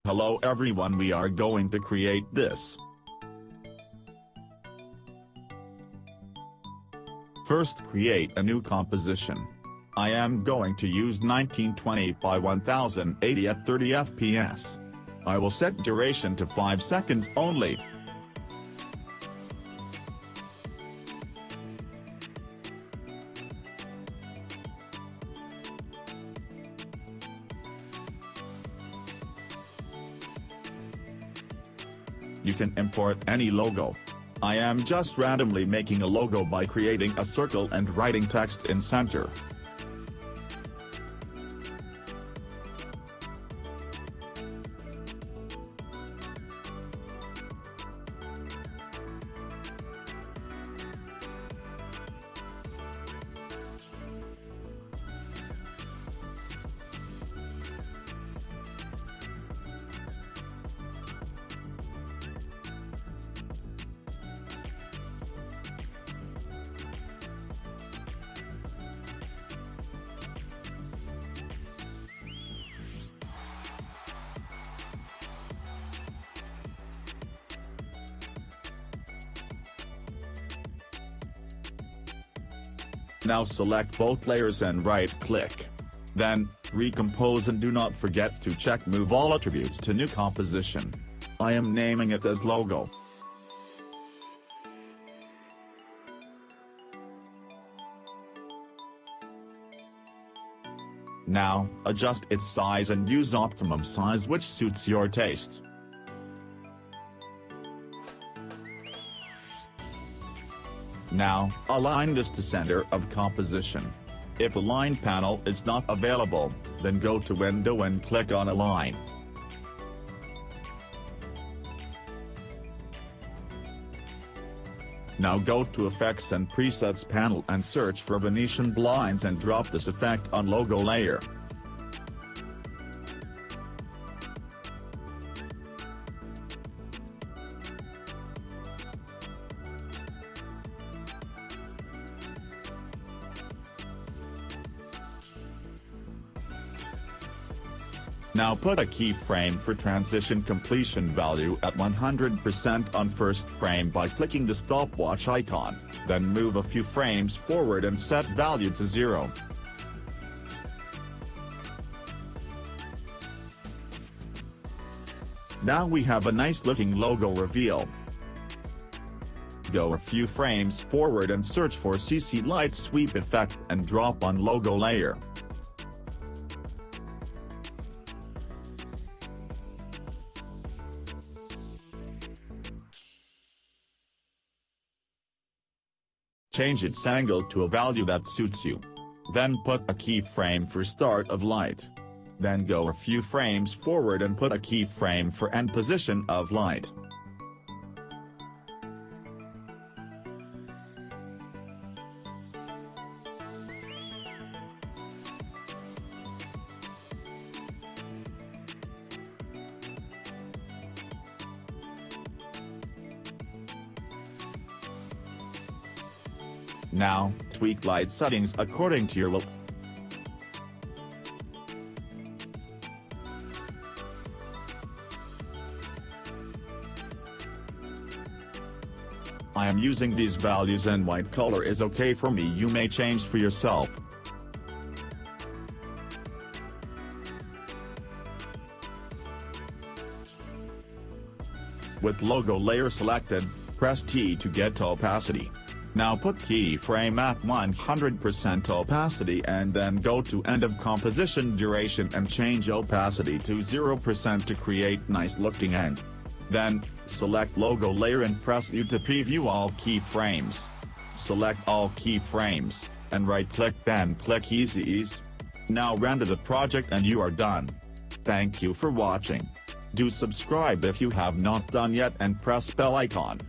Hello everyone, we are going to create this. First, create a new composition. I am going to use 1920 by 1080 at 30 fps. I will set duration to 5 seconds only. You can import any logo. I am just randomly making a logo by creating a circle and writing text in center. Now select both layers and right-click. Then, recompose and do not forget to check Move All Attributes to New Composition. I am naming it as Logo. Now, adjust its size and use optimum size which suits your taste. Now, align this to center of composition. If Align panel is not available, then go to Window and click on Align. Now go to Effects and Presets panel and search for Venetian blinds and drop this effect on logo layer. Now put a keyframe for transition completion value at 100% on first frame by clicking the stopwatch icon, then move a few frames forward and set value to 0. Now we have a nice looking logo reveal. Go a few frames forward and search for CC Light Sweep effect and drop on logo layer. Change its angle to a value that suits you. Then put a keyframe for start of light. Then go a few frames forward and put a keyframe for end position of light. Now, tweak light settings according to your look. I am using these values and white color is okay for me. You may change for yourself. With logo layer selected, press T to get opacity. Now put keyframe at 100% opacity and then go to end of composition duration and change opacity to 0% to create nice looking end. Then, select logo layer and press U to preview all keyframes. Select all keyframes, and right click then click Easy Ease. Now render the project and you are done. Thank you for watching. Do subscribe if you have not done yet and press bell icon.